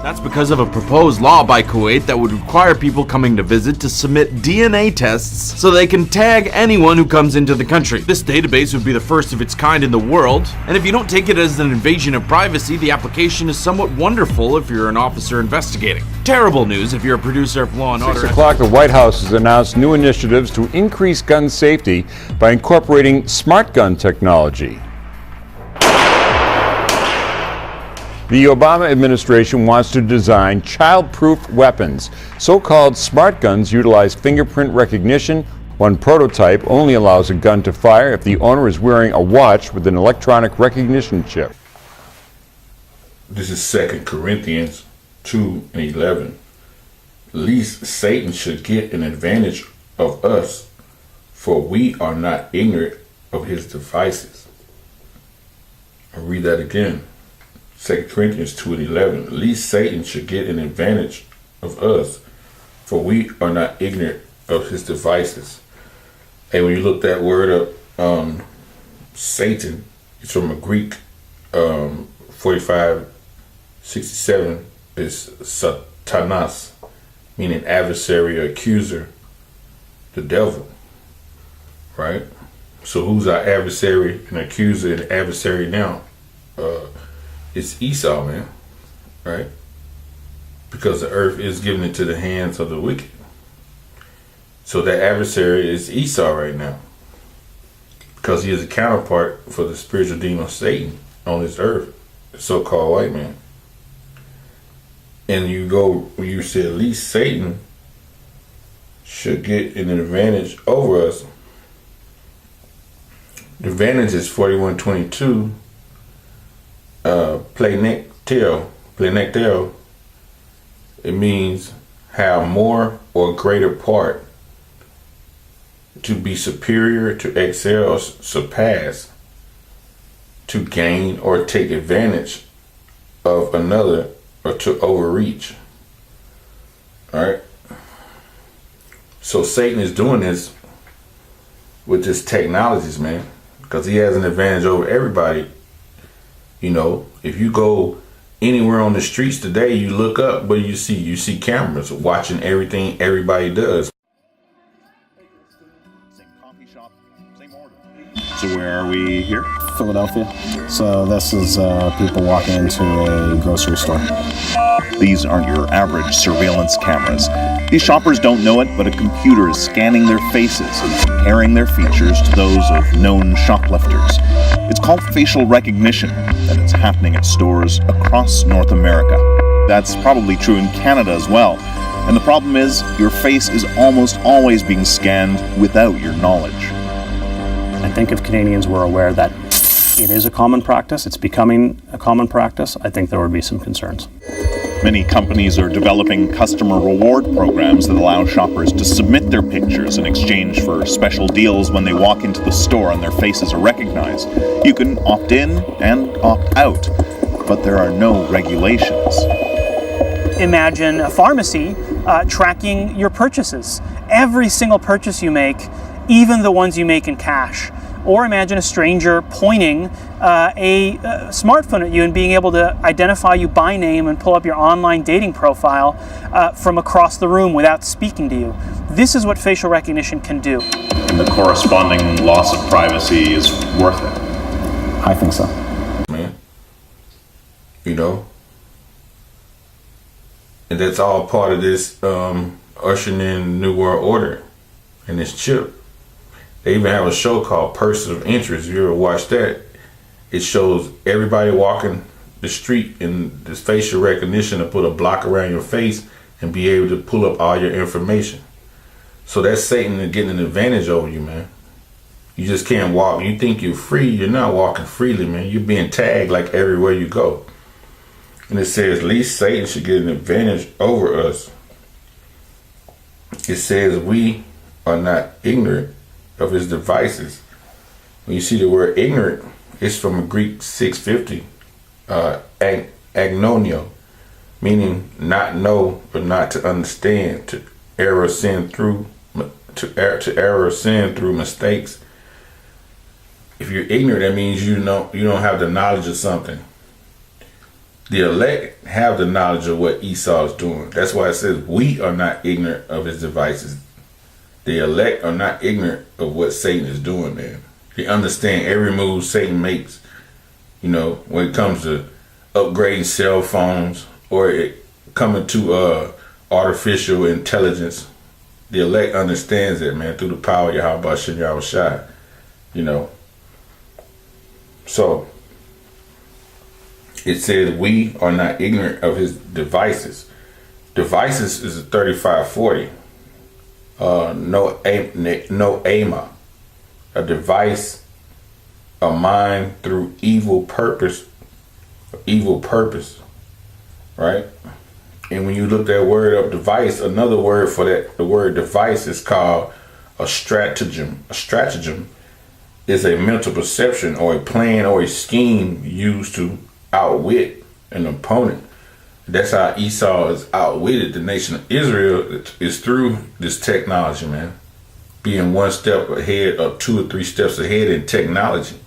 That's because of a proposed law by Kuwait that would require people coming to visit to submit DNA tests so they can tag anyone who comes into the country. This database would be the first of its kind in the world, and if you don't take it as an invasion of privacy, the application is somewhat wonderful if you're an officer investigating. Terrible news if you're a producer of Law & Order. 6 o'clock, the White House has announced new initiatives to increase gun safety by incorporating smart gun technology. The Obama administration wants to design child-proof weapons. So-called smart guns utilize fingerprint recognition. One prototype only allows a gun to fire if the owner is wearing a watch with an electronic recognition chip. This is 2 Corinthians 2:11. Least Satan should get an advantage of us, for we are not ignorant of his devices. I'll read that again. 2 Corinthians 2:11. Least Satan should get an advantage of us, for we are not ignorant of his devices. Hey, when you look that word up, Satan, it's from a Greek 4567, is Satanas, meaning adversary or accuser, the devil, right? So who's our adversary and accuser and adversary now? It's Esau, man, right? Because the earth is given into the hands of the wicked. So that adversary is Esau right now, because he is a counterpart for the spiritual demon Satan on this earth, the so-called white man. And you said at least Satan should get an advantage over us. The advantage is 41:22. Plenecteo. It means have more or greater part, to be superior, to excel or surpass, to gain or take advantage of another, or to overreach. Alright? So Satan is doing this with his technologies, man, because he has an advantage over everybody. You know, if you go anywhere on the streets today, you look up, what do you see? You see cameras watching everything everybody does. So where are we here? Philadelphia. So this is people walking into a grocery store. These aren't your average surveillance cameras. These shoppers don't know it, but a computer is scanning their faces and comparing their features to those of known shoplifters. It's called facial recognition, and it's happening at stores across North America. That's probably true in Canada as well. And the problem is, your face is almost always being scanned without your knowledge. I think if Canadians were aware that it is a common practice, it's becoming a common practice, I think there would be some concerns. Many companies are developing customer reward programs that allow shoppers to submit their pictures in exchange for special deals when they walk into the store and their faces are recognized. You can opt in and opt out, but there are no regulations. Imagine a pharmacy tracking your purchases. Every single purchase you make, even the ones you make in cash. Or imagine a stranger pointing a smartphone at you and being able to identify you by name and pull up your online dating profile from across the room without speaking to you. This is what facial recognition can do. And the corresponding loss of privacy is worth it. I think so. Man, you know, and that's all part of this ushering in New World Order and this chip. They even have a show called Person of Interest. If you ever watch that, it shows everybody walking the street in this facial recognition to put a block around your face and be able to pull up all your information. So that's Satan getting an advantage over you, man. You just can't walk. You think you're free. You're not walking freely, man. You're being tagged like everywhere you go. And it says, least Satan should get an advantage over us. It says we are not ignorant of his devices. When you see the word ignorant, it's from a Greek 650, agnonio, meaning not know but not to understand, to err or sin through mistakes. If you're ignorant, that means you don't have the knowledge of something. The elect have the knowledge of what Esau is doing. That's why it says we are not ignorant of his devices. The elect are not ignorant of what Satan is doing, man. They understand every move Satan makes. You know, when it comes to upgrading cell phones or it coming to artificial intelligence, the elect understands that, man, through the power of Yahweh Shem Yahushai. You know. So it says we are not ignorant of his devices. Devices is a 3540. No ama. A device, a mind through evil purpose, right? And when you look that word up, device, another word for that, the word device is called a stratagem. A stratagem is a mental perception or a plan or a scheme used to outwit an opponent. That's how Esau is outwitted. The nation of Israel is through this technology, man. Being one step ahead or 2 or 3 steps ahead in technology.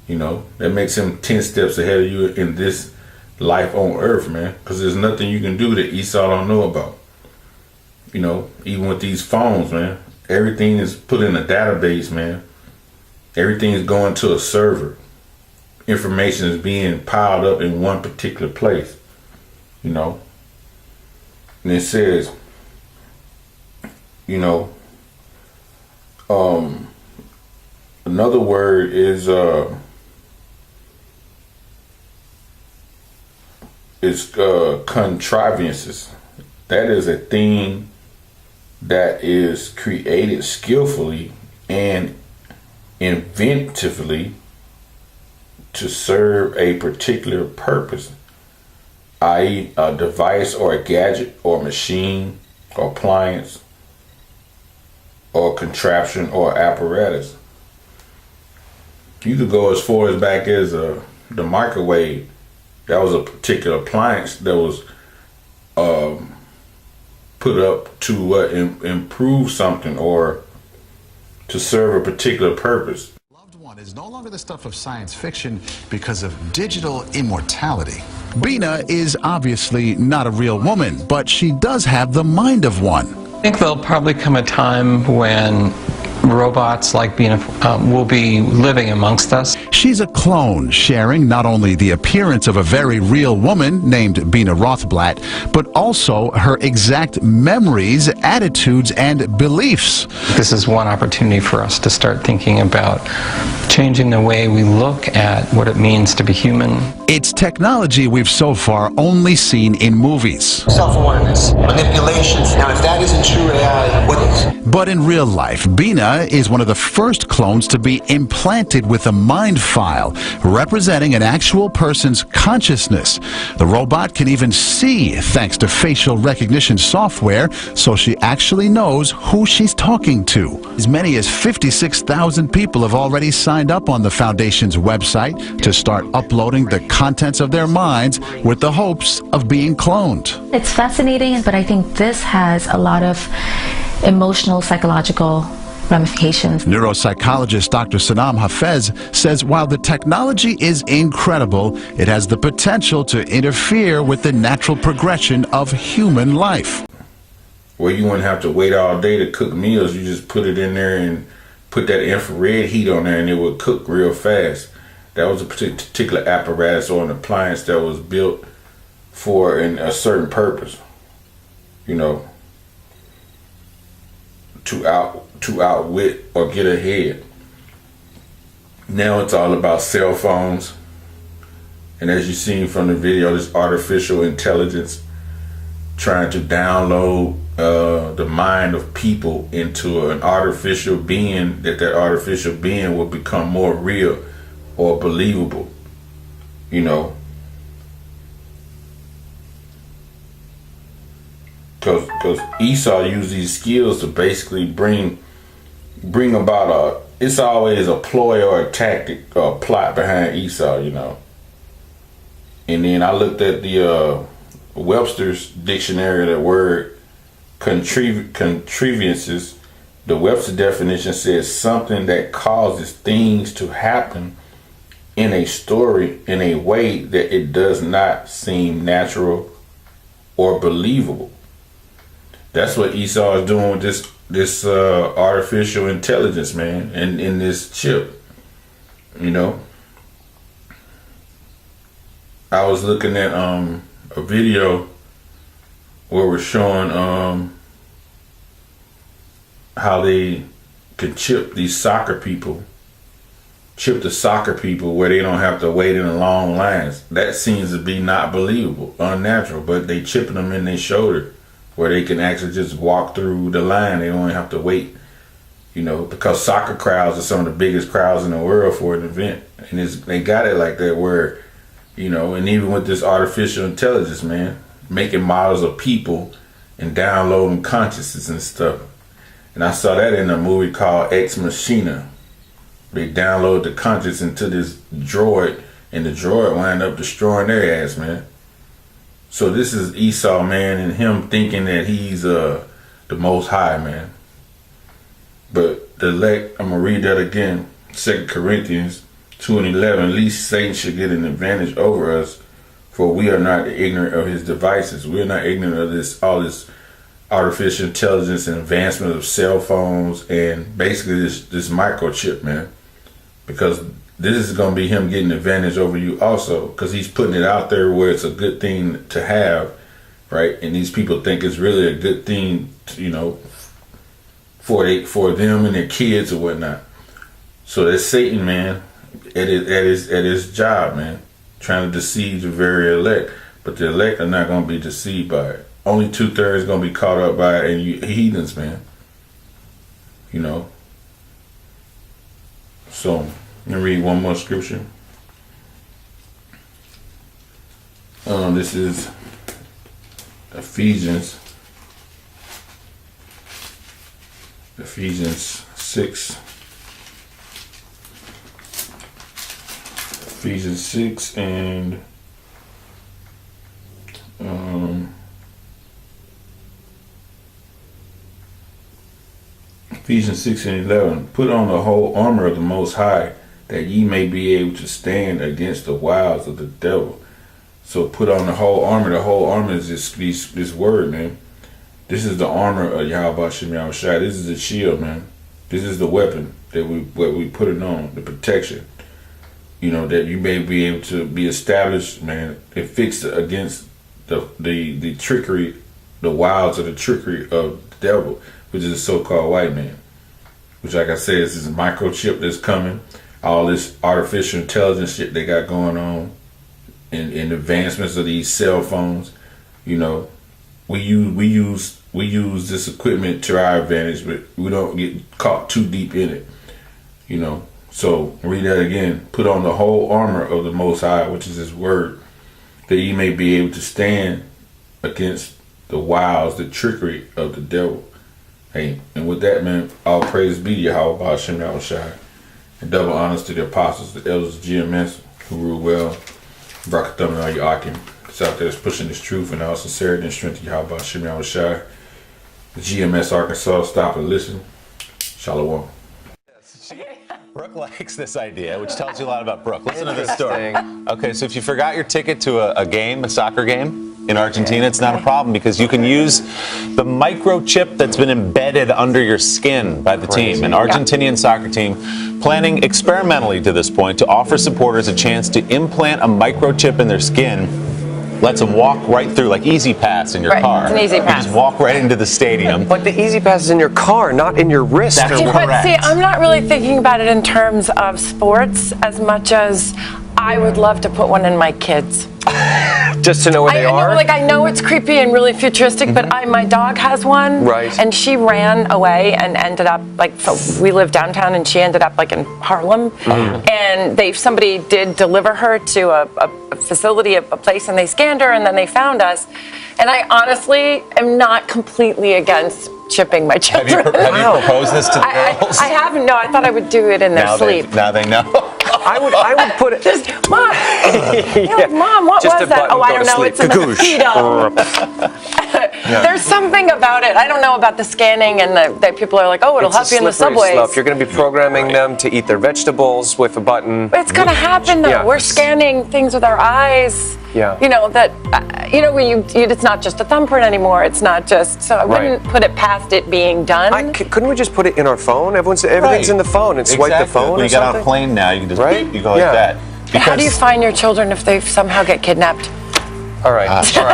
You know, that makes him 10 steps ahead of you in this life on earth, man. Because there's nothing you can do that Esau don't know about. You know, even with these phones, man. Everything is put in a database, man. Everything is going to a server. Information is being piled up in one particular place. You know. And it says, you know, another word is contrivances. That is a thing that is created skillfully and inventively to serve a particular purpose, i.e. a device or a gadget or machine or appliance or contraption or apparatus. You could go as far as back as the microwave. That was a particular appliance that was put up to improve something or to serve a particular purpose. Loved one is no longer the stuff of science fiction because of digital immortality. Bina is obviously not a real woman, but she does have the mind of one. I think there'll probably come a time when robots like Bina will be living amongst us. She's a clone, sharing not only the appearance of a very real woman named Bina Rothblatt, but also her exact memories, attitudes, and beliefs. This is one opportunity for us to start thinking about changing the way we look at what it means to be human. It's technology we've so far only seen in movies. Self-awareness, manipulations. Now, if that isn't true reality, what is? But in real life, Bina is one of the first clones to be implanted with a mind file representing an actual person's consciousness. The robot can even see thanks to facial recognition software, so she actually knows who she's talking to. As many as 56,000 people have already signed up on the Foundation's website to start uploading the contents of their minds with the hopes of being cloned. It's fascinating, but I think this has a lot of emotional, psychological ramifications. Neuropsychologist Dr. Saddam Hafez says while the technology is incredible, it has the potential to interfere with the natural progression of human life. Where you wouldn't have to wait all day to cook meals, you just put it in there and put that infrared heat on there and it would cook real fast. That was a particular apparatus or an appliance that was built for a certain purpose, you know, to outwit or get ahead. Now it's all about cell phones, and as you've seen from the video, this artificial intelligence trying to download the mind of people into an artificial being, that artificial being will become more real or believable, you know. Because Esau used these skills to basically bring about it's always a ploy or a tactic or a plot behind Esau, you know. And then I looked at the Webster's dictionary of that word, contrivances. The Webster definition says something that causes things to happen in a story in a way that it does not seem natural or believable. That's what Esau is doing with this artificial intelligence, man, and in this chip. You know, I was looking at a video where we're showing how they could chip the soccer people where they don't have to wait in the long lines. That seems to be not believable, unnatural, but they chipping them in their shoulder where they can actually just walk through the line. They don't have to wait, you know, because soccer crowds are some of the biggest crowds in the world for an event. And they got it like that where, you know, and even with this artificial intelligence, man, making models of people and downloading consciousness and stuff. And I saw that in a movie called Ex Machina. They download the conscience into this droid, and the droid wind up destroying their ass, man. So this is Esau, man, and him thinking that he's the Most High, man. But the elect, I'm going to read that again. 2 Corinthians 2:11, least Satan should get an advantage over us, for we are not ignorant of his devices. We are not ignorant of all this artificial intelligence and advancement of cell phones and basically this microchip, man. Because this is going to be him getting advantage over you also, because he's putting it out there where it's a good thing to have, right? And these people think it's really a good thing, to, you know, for them and their kids or whatnot. So that's Satan, man, at his job, man, trying to deceive the very elect. But the elect are not going to be deceived by it. Only 2/3 going to be caught up by it, and you heathens, man. You know. So, let me read one more scripture. This is Ephesians 6. Ephesians 6 and Ephesians 6 and 11. Put on the whole armor of the Most High, that ye may be able to stand against the wiles of the devil. So put on the whole armor. The whole armor is this word, man. This is the armor of Yahweh Shem Yahushua. This is the shield, man. This is the weapon that we put it on, the protection. You know, that you may be able to be established, man, and fixed against the trickery, the wiles of the trickery of the devil, which is the so-called white man. Which, like I said, is this microchip that's coming. All this artificial intelligence shit they got going on, and advancements of these cell phones. You know, we use this equipment to our advantage, but we don't get caught too deep in it. You know, so read that again. Put on the whole armor of the Most High, which is His word, that ye may be able to stand against the wiles, the trickery of the devil. Hey, and with that, man, all praise be to Yahweh Hashem Yahushua, and double honors to the apostles, the elders of GMS, who rule well. Brakatham and all your Akim. It's out there that's pushing this truth and all sincerity and strength of Yahweh Hashem Yahushua. The GMS Arkansas, stop and listen. Shalom. Brooke likes this idea, which tells you a lot about Brooke. Listen to this story. Okay, so if you forgot your ticket to a soccer game in Argentina, it's not a problem because you can use the microchip that's been embedded under your skin by the team. An Argentinian soccer team planning experimentally to this point to offer supporters a chance to implant a microchip in their skin. Lets them walk right through, like Easy Pass in your car. It's an Easy Pass. You just walk right into the stadium. But the Easy Pass is in your car, not in your wrist. That's correct. correct. But see, I'm not really thinking about it in terms of sports as much as I would love to put one in my kids. Just to know where they are? I know it's creepy and really futuristic, but my dog has one. Right. And she ran away and ended up, we live downtown, and she ended up, in Harlem. And somebody did deliver her to a facility, a place, and they scanned her, and then they found us. And I honestly am not completely against chipping my children. Have you proposed this to the girls? I haven't. No, I thought I would do it in their sleep. Now they know. I would put it. Mom, Mom, what Just was a that? button, Oh, I don't know. sleep. It's a mosquito. There's something about it. I don't know about the scanning and that people are like, oh, it'll help you in the subways. Slope. You're going to be programming them to eat their vegetables with a button. It's going to happen though. Yeah. We're scanning things with our eyes. Yeah. You know that. It's not just a thumbprint anymore. It's not just. So I wouldn't put it past it being done. Couldn't we just put it in our phone? Everything's in the phone and swipe the phone. When you get on a plane now, you can just you go like that. How do you find your children if they somehow get kidnapped? All right.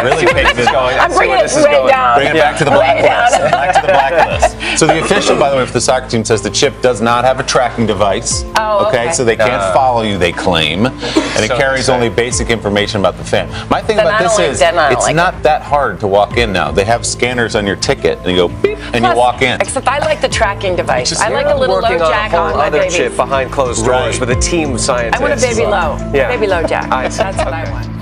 Really take this going. I'm bringing it way down. Bring it back to the blacklist. Back to the blacklist. So the official, by the way, for the soccer team says the chip does not have a tracking device. Oh, okay. So they can't follow you, they claim. And it carries only basic information about the fan. My thing about this is, it's not that hard to walk in now. They have scanners on your ticket, and you go beep, and you walk in. Except I like the tracking device. I like a little low jack on my baby. Chip behind closed doors with a team of scientists. I want a baby low. Yeah. Baby low jack. That's what I want.